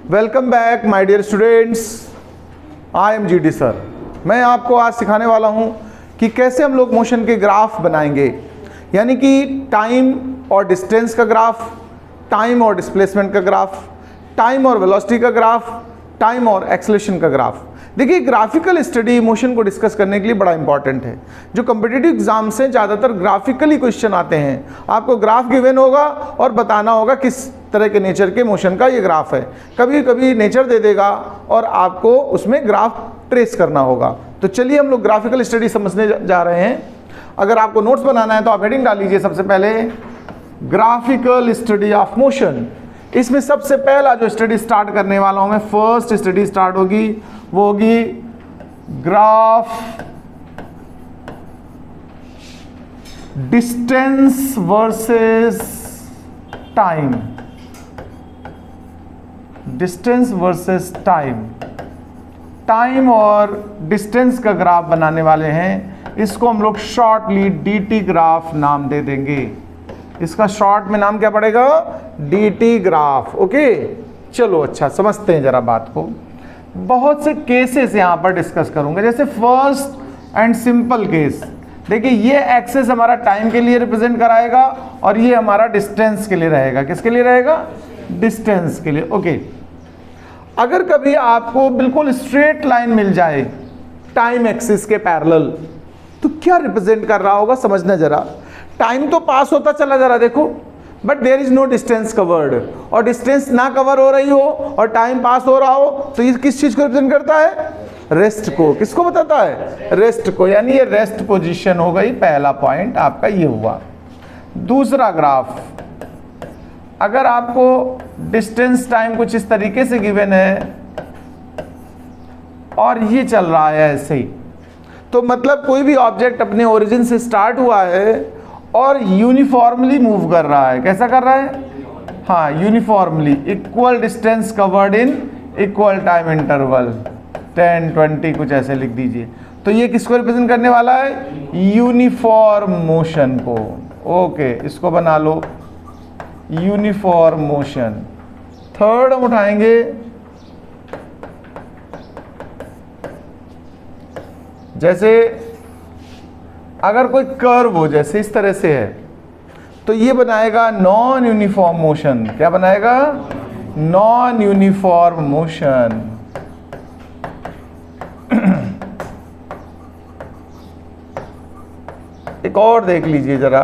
Welcome back my dear students, I am GD sir. मैं आपको आज सिखाने वाला हूं कि कैसे हम लोग मोशन के ग्राफ बनाएंगे, यानी कि टाइम और डिस्टेंस का ग्राफ, टाइम और डिस्प्लेसमेंट का ग्राफ, टाइम और वेलोसिटी का ग्राफ, टाइम और एक्सेलरेशन का ग्राफ। देखिए, ग्राफिकल स्टडी मोशन को डिस्कस करने के लिए बड़ा इंपॉर्टेंट है। जो कम्पिटिटिव एग्जाम से ज़्यादातर ग्राफिकली क्वेश्चन आते हैं। आपको ग्राफ गिवन होगा और बताना होगा किस तरह के नेचर के मोशन का ये ग्राफ है। कभी कभी नेचर दे देगा और आपको उसमें ग्राफ ट्रेस करना होगा। तो चलिए हम लोग ग्राफिकल स्टडी समझने जा रहे हैं। अगर आपको नोट्स बनाना है तो आप हेडिंग डाल लीजिए सबसे पहले, ग्राफिकल स्टडी ऑफ मोशन। इसमें सबसे पहला जो स्टडी स्टार्ट करने वाला हूं मैं, फर्स्ट स्टडी स्टार्ट होगी, वो होगी graph distance versus time. Distance versus time, time और डिस्टेंस का ग्राफ बनाने वाले हैं। इसको हम लोग शॉर्टली डीटी ग्राफ नाम दे देंगे। इसका शॉर्ट में नाम क्या पड़ेगा? DT graph. ओके, चलो अच्छा समझते हैं जरा बात को। बहुत से केसेस यहां पर डिस्कस करूंगा, जैसे फर्स्ट एंड सिंपल केस। देखिए, ये एक्सेस हमारा टाइम के लिए रिप्रेजेंट कराएगा और ये हमारा डिस्टेंस के लिए रहेगा। किसके लिए रहेगा? डिस्टेंस के लिए। ओके, अगर कभी आपको बिल्कुल स्ट्रेट लाइन मिल जाए टाइम एक्सिस के पैरेलल, तो क्या रिप्रेजेंट कर रहा होगा समझना जरा। टाइम तो पास होता चला जा रहा, देखो, but there is no distance covered. और डिस्टेंस ना कवर हो रही हो और टाइम पास हो रहा हो, तो ये किस चीज को रिप्रेजेंट करता है? रेस्ट को। किसको बताता है? रेस्ट को। यानी ये रेस्ट पोजीशन हो गई। पहला पॉइंट आपका ये हुआ। दूसरा ग्राफ, अगर आपको डिस्टेंस टाइम कुछ इस तरीके से गिवन है और ये चल रहा है ऐसे ही, तो मतलब कोई भी ऑब्जेक्ट अपने ओरिजिन से स्टार्ट हुआ है और यूनिफॉर्मली मूव कर रहा है। कैसा कर रहा है? हाँ, uniformly. Equal distance covered in equal time interval, 10, 20 कुछ ऐसे लिख दीजिए। तो ये किसको रिप्रेजेंट करने वाला है? यूनिफॉर्म मोशन को। ओके, इसको बना लो यूनिफॉर्म मोशन। थर्ड हम उठाएंगे जैसे अगर कोई कर्व हो, जैसे इस तरह से है, तो ये बनाएगा नॉन यूनिफॉर्म मोशन। क्या बनाएगा? Non uniform motion. एक और देख लीजिए जरा,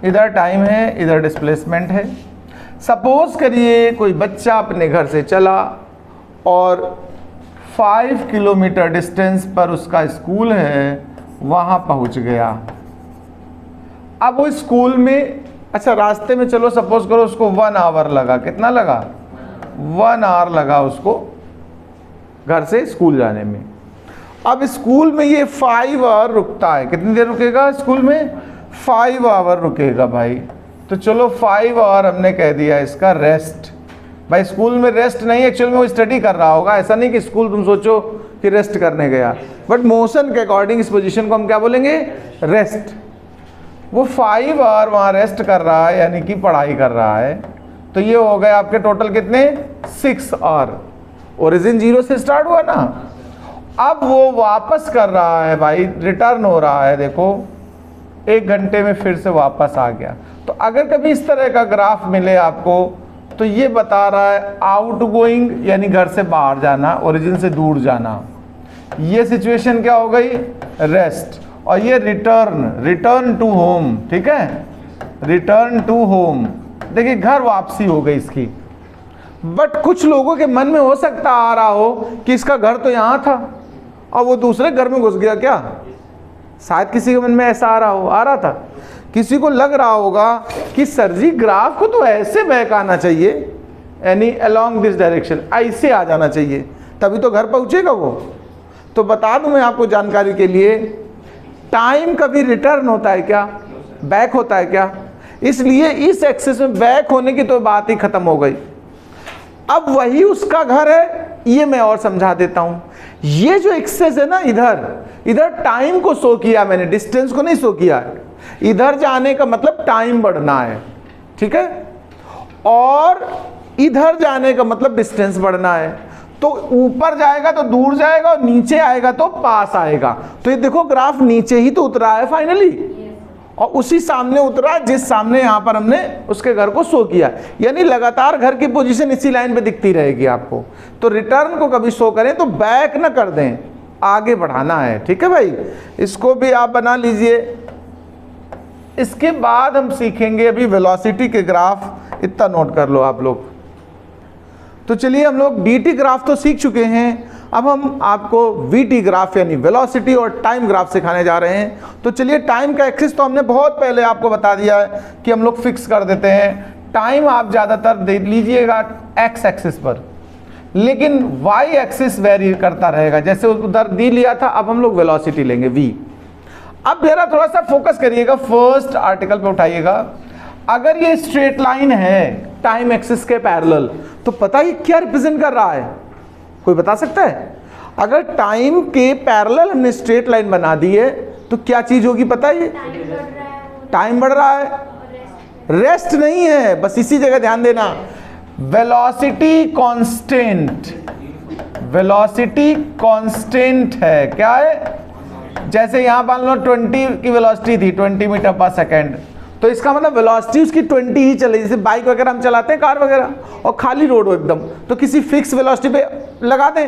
इधर टाइम है, इधर डिस्प्लेसमेंट है। सपोज करिए कोई बच्चा अपने घर से चला और 5 किलोमीटर डिस्टेंस पर उसका स्कूल है, वहां पहुंच गया। अब वो स्कूल में, अच्छा रास्ते में चलो सपोज करो उसको 1 आवर लगा। कितना लगा? 1 आवर लगा उसको घर से स्कूल जाने में। अब स्कूल में ये 5 आवर रुकता है। कितनी देर रुकेगा स्कूल में? 5 आवर रुकेगा भाई। तो चलो 5 आवर हमने कह दिया इसका रेस्ट। भाई स्कूल में रेस्ट नहीं, एक्चुअल में वो स्टडी कर रहा होगा। ऐसा नहीं कि स्कूल तुम सोचो कि रेस्ट करने गया, बट मोशन के अकॉर्डिंग इस पोजीशन को हम क्या बोलेंगे? रेस्ट। वो 5 आवर वहाँ रेस्ट कर रहा है, यानी कि पढ़ाई कर रहा है। तो ये हो गए आपके टोटल कितने? 6 आवर। ओरिजिन 0 से स्टार्ट हुआ ना। अब वो वापस कर रहा है भाई, रिटर्न हो रहा है। देखो 1 घंटे में फिर से वापस आ गया। तो अगर कभी इस तरह का ग्राफ मिले आपको, तो ये बता रहा है आउट गोइंग, यानी घर से बाहर जाना, ओरिजिन से दूर जाना। ये सिचुएशन क्या हो गई? रेस्ट। और ये रिटर्न टू होम। ठीक है, रिटर्न टू होम। देखिए घर वापसी हो गई इसकी। बट कुछ लोगों के मन में हो सकता आ रहा हो कि इसका घर तो यहां था और वो दूसरे घर में घुस गया। क्या शायद किसी के मन में ऐसा आ रहा था। किसी को लग रहा होगा कि सर जी ग्राफ को तो ऐसे बहकाना चाहिए, यानी अलोंग दिस डायरेक्शन, ऐसे आ जाना चाहिए, तभी तो घर पहुंचेगा वो। तो बता दूं मैं आपको जानकारी के लिए, टाइम कभी रिटर्न होता है क्या? बैक होता है क्या? इसलिए इस एक्सेस में बैक होने की तो बात ही खत्म हो गई। अब वही उसका घर है, ये मैं और समझा देता हूं। ये जो एक्सेस है ना, इधर टाइम को शो किया मैंने, डिस्टेंस को नहीं शो किया है। इधर जाने का मतलब टाइम बढ़ना है, ठीक है, और इधर जाने का मतलब डिस्टेंस बढ़ना है। तो ऊपर जाएगा तो दूर जाएगा और नीचे आएगा तो पास आएगा। तो ये देखो ग्राफ नीचे ही तो उतरा है फाइनली, और उसी सामने उतरा जिस सामने यहां पर हमने उसके घर को शो किया, यानी लगातार घर की पोजीशन इसी लाइन पे दिखती रहेगी आपको। तो रिटर्न को कभी शो करें तो बैक ना कर दें, आगे बढ़ाना है, ठीक है भाई। इसको भी आप बना लीजिए। इसके बाद हम सीखेंगे अभी वेलोसिटी के ग्राफ, इतना नोट कर लो आप लोग। तो चलिए हम लोग dt ग्राफ तो सीख चुके हैं, अब हम आपको vt ग्राफ यानी वेलोसिटी और टाइम ग्राफ सिखाने जा रहे हैं। तो चलिए टाइम का एक्सिस तो हमने बहुत पहले आपको बता दिया है कि हम लोग फिक्स कर देते हैं। टाइम आप ज़्यादातर दे लीजिएगा x एक्सिस पर, लेकिन y एक्सिस वेरी करता रहेगा। जैसे उधर दी लिया था, अब हम लोग वेलोसिटी लेंगे v। अब जरा थोड़ा सा फोकस करिएगा, फर्स्ट आर्टिकल पे उठाइएगा। अगर ये स्ट्रेट लाइन है टाइम एक्सिस के पैरेलल, तो पता है क्या रिप्रेजेंट कर रहा है? कोई बता सकता है? अगर टाइम के पैरेलल हमने स्ट्रेट लाइन बना दी है तो क्या चीज होगी पता है? टाइम बढ़ रहा है, रेस्ट नहीं है, बस इसी जगह ध्यान देना। वेलोसिटी कांस्टेंट, वेलोसिटी कांस्टेंट है, क्या है? जैसे यहां मान लो 20 की वेलोसिटी थी, 20 मीटर पर सेकेंड, तो इसका मतलब वेलोसिटी उसकी 20 ही चले। जैसे बाइक वगैरह हम चलाते हैं, कार वगैरह, और खाली रोड हो एकदम, तो किसी फिक्स वेलोसिटी पे लगा दें।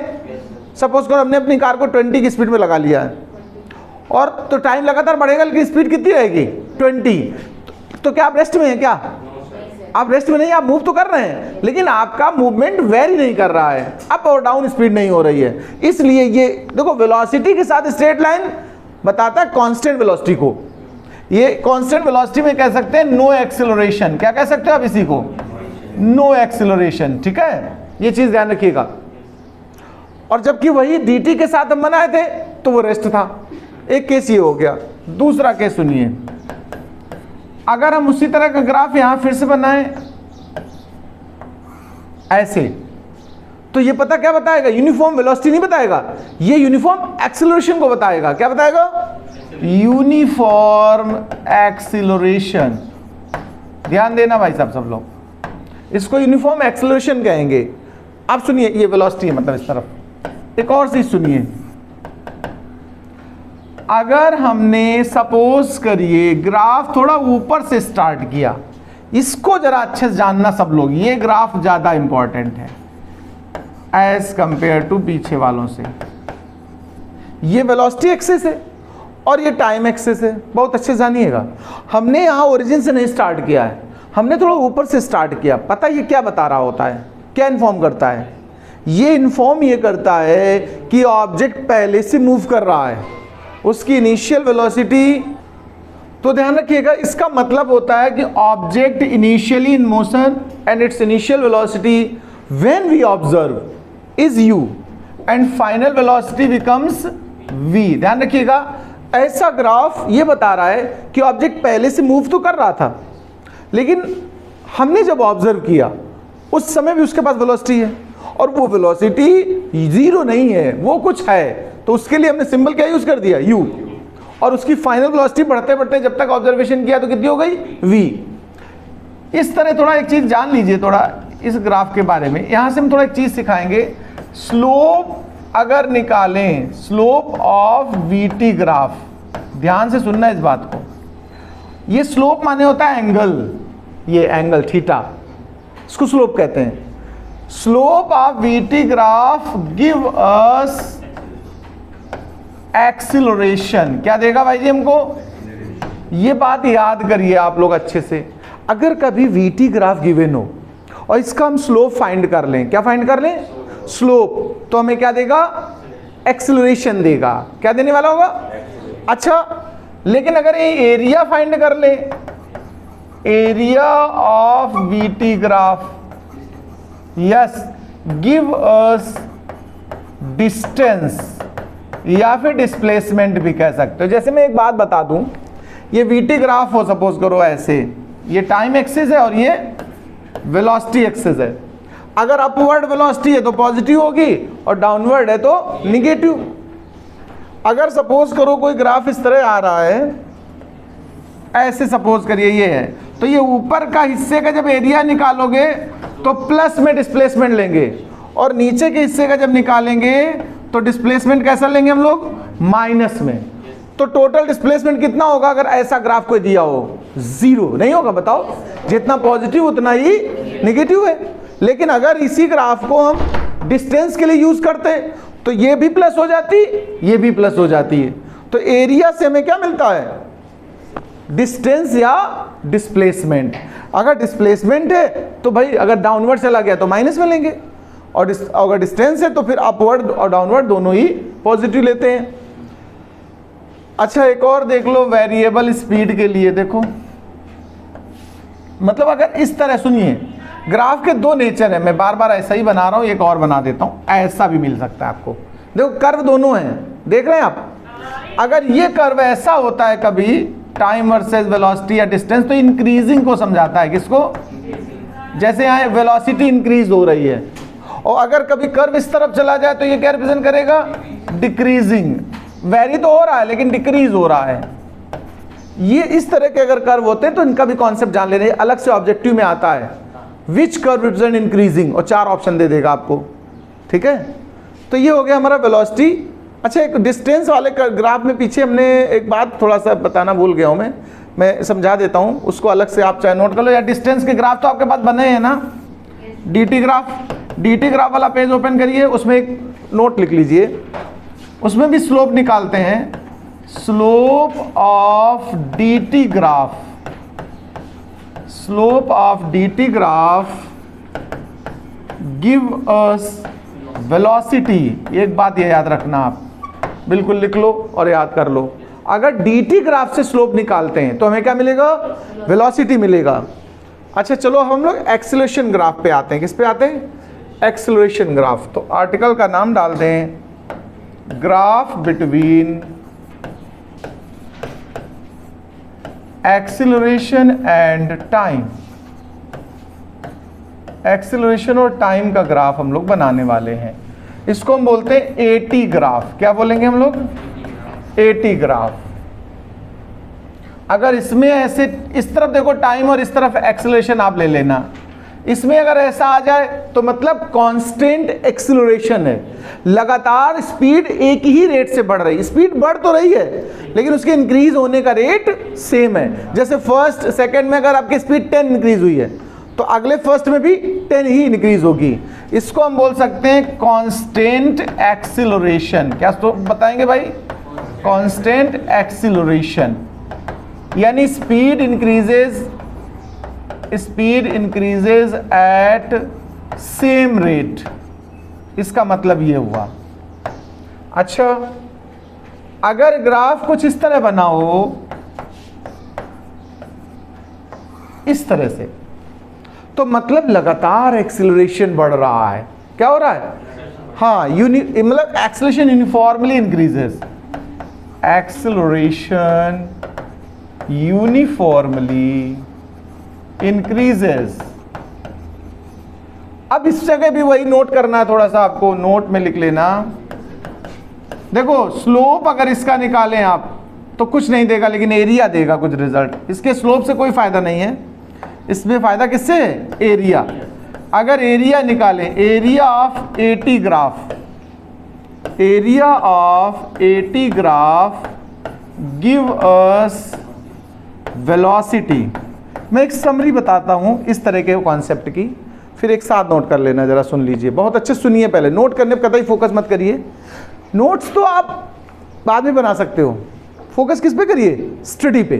सपोज करो हमने अपनी कार को 20 की स्पीड में लगा लिया है, और तो टाइम लगातार बढ़ेगा, लेकिन स्पीड कितनी रहेगी? 20। तो क्या आप रेस्ट में हैं? क्या आप रेस्ट में नहीं, आप मूव तो कर रहे हैं, लेकिन आपका मूवमेंट वेरी नहीं कर रहा है, अप और डाउन स्पीड नहीं हो रही है। इसलिए ये देखो वेलोसिटी के साथ स्ट्रेट लाइन बताता है कांस्टेंट वेलोसिटी को। ये कांस्टेंट वेलोसिटी में कह सकते हैं नो एक्सेलरेशन। क्या कह सकते हो आप इसी को? नो एक्सेलरेशन, ठीक है, ये चीज ध्यान रखिएगा। और जबकि वही dt के साथ हम बनाए थे तो वो रेस्ट था। एक केस ये हो गया। दूसरा केस सुनिए, अगर हम उसी तरह का ग्राफ यहां फिर से बनाएं ऐसे, तो ये पता क्या बताएगा? यूनिफॉर्म वेलोसिटी नहीं बताएगा, ये यूनिफॉर्म एक्सेलरेशन को बताएगा। क्या बताएगा? Uniform acceleration. ध्यान देना भाई साहब सब लोग, इसको यूनिफॉर्म एक्सीलरेशन कहेंगे। अब सुनिए, ये वेलोसिटी है मतलब इस तरफ। एक और चीज सुनिए, अगर हमने सपोज करिए ग्राफ थोड़ा ऊपर से स्टार्ट किया, इसको जरा अच्छे से जानना सब लोग, ये ग्राफ ज्यादा इंपॉर्टेंट है एज कंपेयर टू पीछे वालों से। ये वेलोसिटी एक्सिस है और ये टाइम एक्सिस है, बहुत अच्छे से जानिएगा। हमने यहाँ ओरिजिन से नहीं स्टार्ट किया है, हमने थोड़ा ऊपर से स्टार्ट किया। पता ये क्या बता रहा होता है? क्या इन्फॉर्म करता है? ये इन्फॉर्म ये करता है कि ऑब्जेक्ट पहले से मूव कर रहा है, उसकी इनिशियल वेलोसिटी। तो ध्यान रखिएगा, इसका मतलब होता है कि object initially in motion and its initial velocity when we observe is u and final velocity becomes v। ध्यान रखिएगा, ऐसा ग्राफ ये बता रहा है कि ऑब्जेक्ट पहले से मूव तो कर रहा था, लेकिन हमने जब ऑब्जर्व किया उस समय भी उसके पास वेलोसिटी है, और वो वेलोसिटी जीरो नहीं है, वो कुछ है। तो उसके लिए हमने सिंबल क्या यूज कर दिया? u। और उसकी फाइनल वेलोसिटी बढ़ते बढ़ते जब तक ऑब्जर्वेशन किया तो कितनी हो गई? v। इस तरह थोड़ा एक चीज जान लीजिए थोड़ा इस ग्राफ के बारे में। यहां से हम थोड़ा एक चीज सिखाएंगे। स्लोप अगर निकालें, स्लोप ऑफ वीटी ग्राफ, ध्यान से सुनना इस बात को। ये स्लोप माने होता है एंगल, ये एंगल थीटा, इसको स्लोप कहते हैं। Slope of VT graph give us acceleration. क्या देगा भाई जी हमको? ये बात याद करिए आप लोग अच्छे से। अगर कभी वीटी ग्राफ गिवन हो और इसका हम स्लोप फाइंड कर लें, क्या फाइंड कर लें? स्लोप, तो हमें क्या देगा? एक्सीलरेशन देगा। क्या देने वाला होगा? अच्छा, लेकिन अगर ये एरिया फाइंड कर ले, area of VT graph, yes, give us distance या फिर डिस्प्लेसमेंट भी कह सकते हो। जैसे मैं एक बात बता दूं, ये वीटी ग्राफ हो सपोज करो ऐसे, ये टाइम एक्सिस है और ये वेलोसिटी एक्सिस है। अगर अपवर्ड वेलोसिटी है तो पॉजिटिव होगी और डाउनवर्ड है तो निगेटिव। अगर सपोज करो कोई ग्राफ इस तरह आ रहा है, ऐसे सपोज करिए ये है, तो ये ऊपर का हिस्से का जब एरिया निकालोगे तो प्लस में डिस्प्लेसमेंट लेंगे, और नीचे के हिस्से का जब निकालेंगे तो डिस्प्लेसमेंट कैसा लेंगे हम लोग, माइनस में। तो टोटल डिस्प्लेसमेंट कितना होगा अगर ऐसा ग्राफ कोई दिया हो, 0 नहीं होगा, बताओ। जितना पॉजिटिव उतना ही नेगेटिव है। लेकिन अगर इसी ग्राफ को हम डिस्टेंस के लिए यूज करते तो ये भी प्लस हो जाती, ये भी प्लस हो जाती है। तो एरिया से हमें क्या मिलता है, डिस्टेंस या डिस्प्लेसमेंट। अगर डिस्प्लेसमेंट है तो भाई अगर डाउनवर्ड चला गया तो माइनस में लेंगे, और अगर डिस्टेंस है तो फिर अपवर्ड और डाउनवर्ड दोनों ही पॉजिटिव लेते हैं। अच्छा एक और देख लो वेरिएबल स्पीड के लिए, देखो मतलब अगर इस तरह, सुनिए ग्राफ के दो नेचर है, मैं बार बार ऐसा ही बना रहा हूं, एक और बना देता हूं, ऐसा भी मिल सकता है आपको। देखो कर्व दोनों हैं, देख रहे हैं आप। अगर ये कर्व ऐसा होता है कभी टाइम वर्सेस वेलोसिटी या डिस्टेंस, तो इंक्रीजिंग को समझाता है, किसको, जैसे यहाँ वेलोसिटी इंक्रीज हो रही है। और अगर कभी कर्व इस तरफ चला जाए तो ये क्या रिप्रेजेंट करेगा, डिक्रीजिंग। वेरी तो हो रहा है लेकिन डिक्रीज हो रहा है। ये इस तरह के अगर कर्व होते हैं तो इनका भी कॉन्सेप्ट जान लेना, अलग से ऑब्जेक्टिव में आता है, विच कर्व रिप्रेजेंट इंक्रीजिंग, और 4 ऑप्शन दे देगा आपको, ठीक है। तो ये हो गया हमारा वेलोसिटी। अच्छा एक डिस्टेंस वाले ग्राफ में पीछे हमने एक बात थोड़ा सा बताना भूल गया हूँ, मैं समझा देता हूँ, उसको अलग से आप चाहे नोट कर लो, या डिस्टेंस के ग्राफ तो आपके पास बने हैं ना, dt ग्राफ वाला पेज ओपन करिए, उसमें एक नोट लिख लीजिए, उसमें भी स्लोप निकालते हैं, slope of dt graph, slope of dt graph give us velocity. एक बात ये याद रखना, आप बिल्कुल लिख लो और याद कर लो, अगर dt ग्राफ से स्लोप निकालते हैं तो हमें क्या मिलेगा, वेलोसिटी मिलेगा। अच्छा चलो हम लोग एक्सेलरेशन ग्राफ पे आते हैं, किस पे आते हैं, एक्सेलरेशन ग्राफ। तो आर्टिकल का नाम डाल दें graph between acceleration and time. Acceleration और टाइम का ग्राफ हम लोग बनाने वाले हैं, इसको हम बोलते हैं एटी ग्राफ। क्या बोलेंगे हम लोग, एटी ग्राफ। अगर इसमें ऐसे इस तरफ देखो टाइम और इस तरफ एक्सेलरेशन आप ले लेना, इसमें अगर ऐसा आ जाए तो मतलब कांस्टेंट एक्सेलरेशन है, लगातार स्पीड एक ही रेट से बढ़ रही है। स्पीड बढ़ तो रही है लेकिन उसके इंक्रीज होने का रेट सेम है। जैसे फर्स्ट सेकंड में अगर आपकी स्पीड 10 इंक्रीज हुई है तो अगले फर्स्ट में भी 10 ही इंक्रीज होगी। इसको हम बोल सकते हैं कांस्टेंट एक्सेलरेशन। क्या तो बताएंगे भाई, कांस्टेंट एक्सेलरेशन, यानी speed increases at same rate, इसका मतलब ये हुआ। अच्छा अगर ग्राफ कुछ इस तरह बना हो, इस तरह से, तो मतलब लगातार एक्सेलरेशन बढ़ रहा है। क्या हो रहा है, हाँ मतलब acceleration uniformly increases, acceleration uniformly increases. अब इस जगह भी वही नोट करना है, थोड़ा सा आपको नोट में लिख लेना। देखो स्लोप अगर इसका निकालें आप तो कुछ नहीं देगा लेकिन एरिया देगा कुछ रिजल्ट। इसके स्लोप से कोई फायदा नहीं है, इसमें फायदा किससे है, एरिया। अगर एरिया निकालें, area of eighty graph, area of eighty graph give us velocity. मैं एक समरी बताता हूं इस तरह के कॉन्सेप्ट की, फिर एक साथ नोट कर लेना, जरा सुन लीजिए, बहुत अच्छे सुनिए। पहले नोट करने पर कतई फोकस मत करिए, नोट्स तो आप बाद में बना सकते हो, फोकस किस पे करिए, स्टडी पे।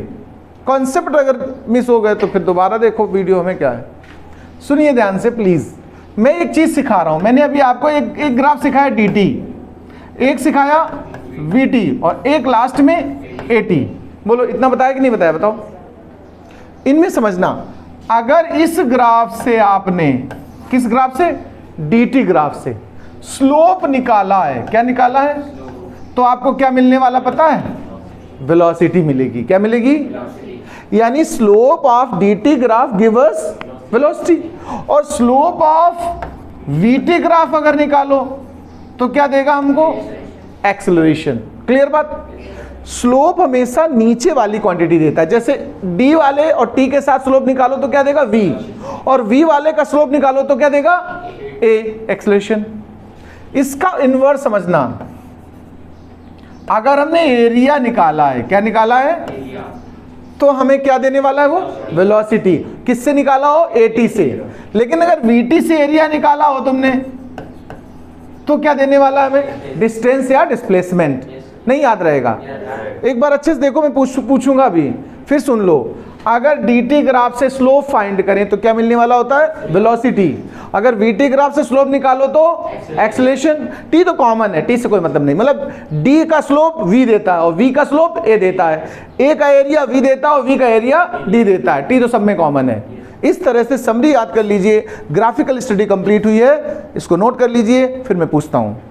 कॉन्सेप्ट अगर मिस हो गए तो फिर दोबारा देखो वीडियो, हमें क्या है। सुनिए ध्यान से प्लीज, मैं एक चीज सिखा रहा हूं। मैंने अभी आपको एक ग्राफ सिखाया dt, एक सिखाया vt और एक लास्ट में at। बोलो इतना बताया कि नहीं बताया, बताओ। इनमें समझना, अगर इस ग्राफ से आपने, किस ग्राफ से, dt ग्राफ से स्लोप निकाला है, क्या निकाला है, तो आपको क्या मिलने वाला पता है, वेलोसिटी मिलेगी। क्या मिलेगी, यानी slope of dt graph give us velocity. और स्लोप ऑफ vt ग्राफ अगर निकालो तो क्या देगा हमको, एक्सेलरेशन। क्लियर बात। स्लोप हमेशा नीचे वाली क्वांटिटी देता है। जैसे d वाले और t के साथ स्लोप निकालो तो क्या देगा v, और v वाले का स्लोप निकालो तो क्या देगा a, एक्सेलरेशन। इसका इन्वर्स समझना, अगर हमने एरिया निकाला है, क्या निकाला है, तो हमें क्या देने वाला है वो वेलोसिटी। किससे निकाला हो, at से। लेकिन अगर vt से एरिया निकाला हो तुमने तो क्या देने वाला है हमें, डिस्टेंस या डिस्प्लेसमेंट। नहीं याद रहेगा, एक बार अच्छे से देखो, मैं पूछूंगा अभी, फिर सुन लो। अगर dt ग्राफ से स्लोप फाइंड करें तो क्या मिलने वाला होता है, वेलोसिटी। अगर vt ग्राफ से स्लोप निकालो तो एक्सेलरेशन। t तो कॉमन है, t से कोई मतलब नहीं, मतलब d का स्लोप v देता है और v का स्लोप a देता है, a का एरिया v देता है और v का एरिया d देता है, t तो सब में कॉमन है। इस तरह से समरी याद कर लीजिए। ग्राफिकल स्टडी कंप्लीट हुई है, इसको नोट कर लीजिए, फिर मैं पूछता हूँ।